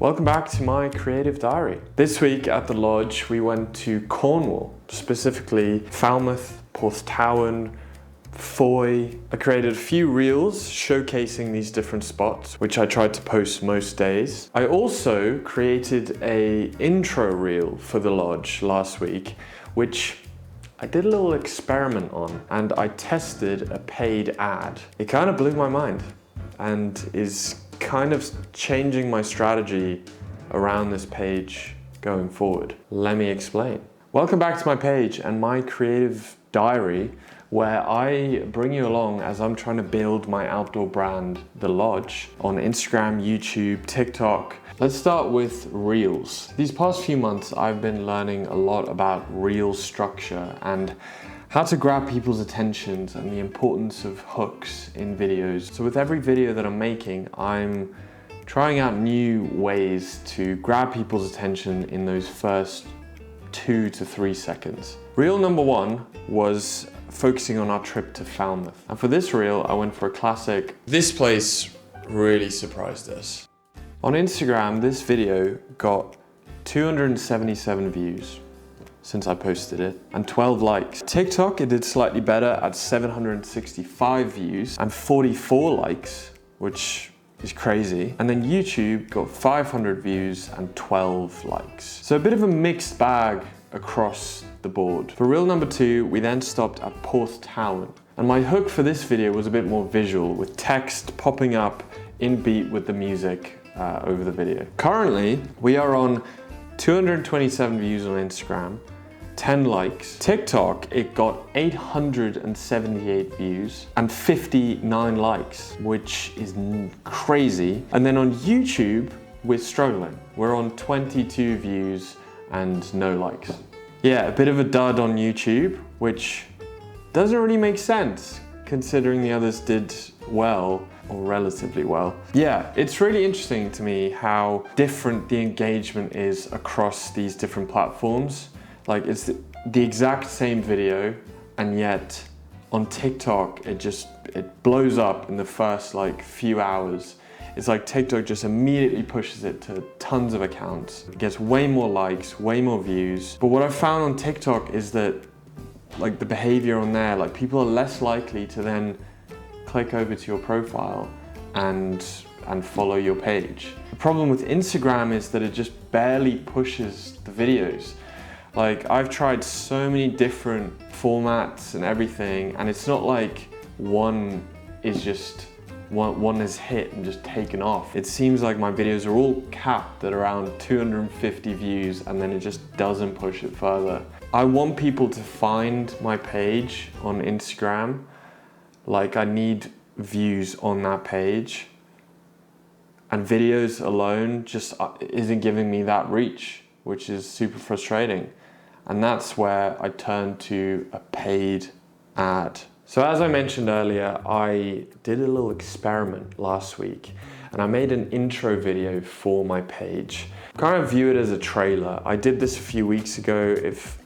Welcome back to my creative diary. This week at the lodge, we went to Cornwall, specifically Falmouth, Porthtowan, Foy. I created a few reels showcasing these different spots, which I tried to post most days. I also created an intro reel for the lodge last week, which I did a little experiment on, and I tested a paid ad. It kind of blew my mind and is kind of changing my strategy around this page going forward. Let me explain. Welcome back to my page and my creative diary, where I bring you along as I'm trying to build my outdoor brand, The Lodge, on Instagram, YouTube, TikTok. Let's start with Reels. These past few months, I've been learning a lot about reel structure and how to grab people's attentions and the importance of hooks in videos. So with every video that I'm making, I'm trying out new ways to grab people's attention in those first 2 to 3 seconds. Reel number 1 was focusing on our trip to Falmouth. And for this reel, I went for a classic. This place really surprised us. On Instagram, this video got 277 views since I posted it, and 12 likes. TikTok, it did slightly better at 765 views and 44 likes, which is crazy. And then YouTube got 500 views and 12 likes. So a bit of a mixed bag across the board. For reel number 2, we then stopped at Porthtowan. And my hook for this video was a bit more visual, with text popping up in beat with the music over the video. Currently, we are on 227 views on Instagram, 10 likes. TikTok, it got 878 views and 59 likes, which is crazy. And then on YouTube, we're struggling. We're on 22 views and no likes. Yeah, a bit of a dud on YouTube, which doesn't really make sense considering the others did well, or relatively well. Yeah, it's really interesting to me how different the engagement is across these different platforms. Like, it's the exact same video, and yet on TikTok, it blows up in the first few hours. It's like TikTok just immediately pushes it to tons of accounts. It gets way more likes, way more views. But what I found on TikTok is that the behavior on there, people are less likely to then click over to your profile and follow your page. The problem with Instagram is that it just barely pushes the videos. I've tried so many different formats and everything, and it's not like one is hit and just taken off. It seems like my videos are all capped at around 250 views, and then it just doesn't push it further. I want people to find my page on Instagram. I need views on that page, and videos alone just isn't giving me that reach, which is super frustrating. And that's where I turn to a paid ad. So as I mentioned earlier, I did a little experiment last week, and I made an intro video for my page. Kind of view it as a trailer. I did this a few weeks ago, if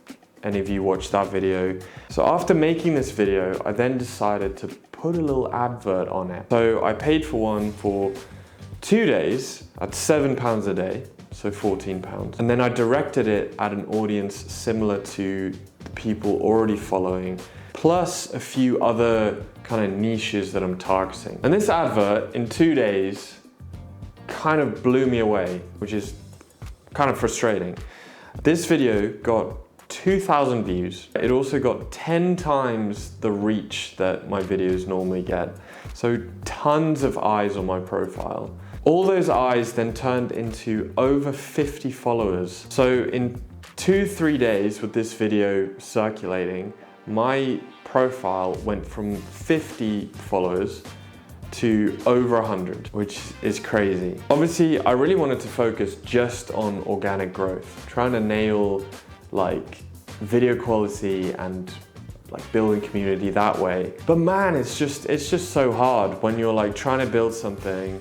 any of you watched that video. So after making this video, I then decided to put a little advert on it. So I paid for one for 2 days at £7 a day, so £14. And then I directed it at an audience similar to the people already following, plus a few other kind of niches that I'm targeting. And this advert in 2 days kind of blew me away, which is kind of frustrating. This video got 2,000 views. It also got 10 times the reach that my videos normally get. So tons of eyes on my profile. All those eyes then turned into over 50 followers. So in 2-3 days with this video circulating, my profile went from 50 followers to over 100, which is crazy. Obviously, I really wanted to focus just on organic growth, trying to nail video quality and building community that way. But man, it's just so hard when you're trying to build something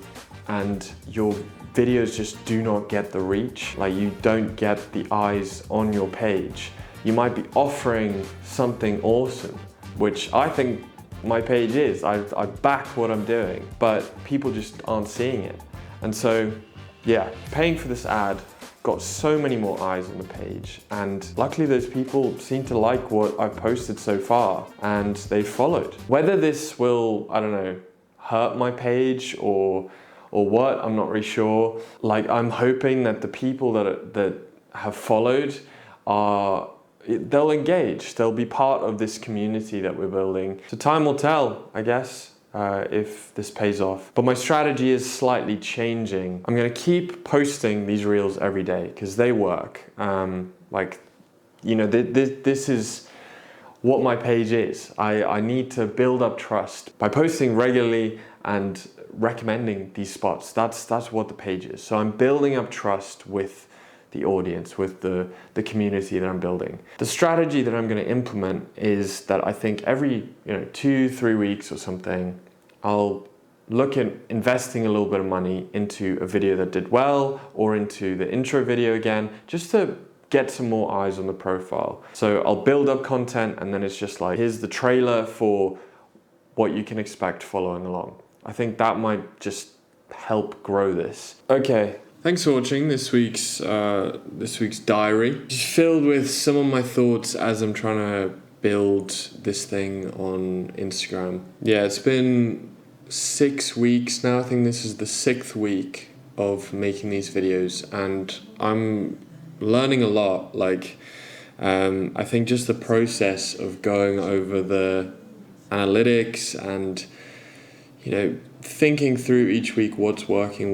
and your videos just do not get the reach. You don't get the eyes on your page. You might be offering something awesome, which I think my page is. I back what I'm doing, but people just aren't seeing it. And so yeah, paying for this ad got so many more eyes on the page, and luckily those people seem to like what I've posted so far and they followed. Whether this will, I don't know, hurt my page or what, I'm not really sure. Like, I'm hoping that the people that have followed they'll engage, they'll be part of this community that we're building. So time will tell, I guess, if this pays off. But my strategy is slightly changing. I'm gonna keep posting these reels every day because they work. This is what my page is. I need to build up trust by posting regularly and recommending these spots. That's what the page is. So I'm building up trust with the audience, with the community that I'm building. The strategy that I'm going to implement is that I think every 2-3 weeks or something, I'll look at investing a little bit of money into a video that did well, or into the intro video again, just to get some more eyes on the profile. So I'll build up content, and then it's just like, here's the trailer for what you can expect following along. I think that might just help grow this. Okay. Thanks for watching this week's diary. Just filled with some of my thoughts as I'm trying to build this thing on Instagram. Yeah, it's been 6 weeks now. I think this is the 6th week of making these videos, and I'm learning a lot. I think just the process of going over the analytics and thinking through each week what's working,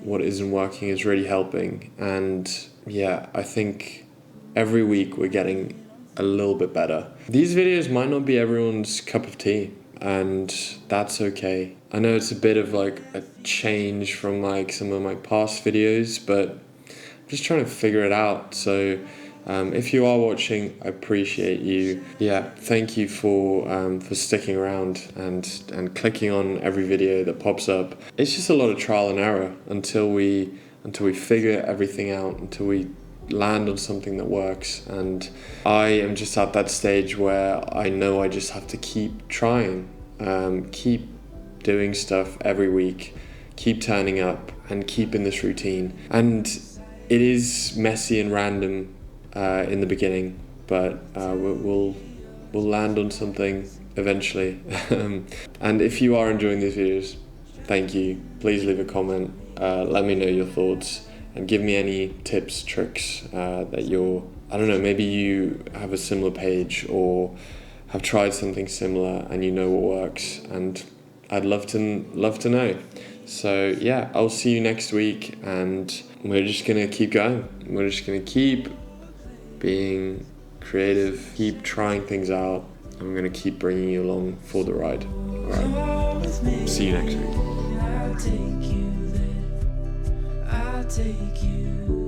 what isn't working is really helping. And yeah, I think every week we're getting a little bit better. These videos might not be everyone's cup of tea, and that's okay. I know it's a bit of like a change from like some of my past videos, but I'm just trying to figure it out. So if you are watching, I appreciate you. Yeah, thank you for sticking around and clicking on every video that pops up. It's just a lot of trial and error until we figure everything out, until we land on something that works. And I am just at that stage where I know I just have to keep trying, keep doing stuff every week, keep turning up, and keep in this routine. And it is messy and random in the beginning, but we'll land on something eventually. And if you are enjoying these videos, thank you. Please leave a comment, let me know your thoughts, and give me any tips, tricks that I don't know, maybe you have a similar page or have tried something similar and you know what works, and I'd love to know. So yeah, I'll see you next week, and we're just gonna keep going. We're just gonna keep being creative, keep trying things out. I'm gonna keep bringing you along for the ride. All right, see you next week. I'll take you there. I'll take you.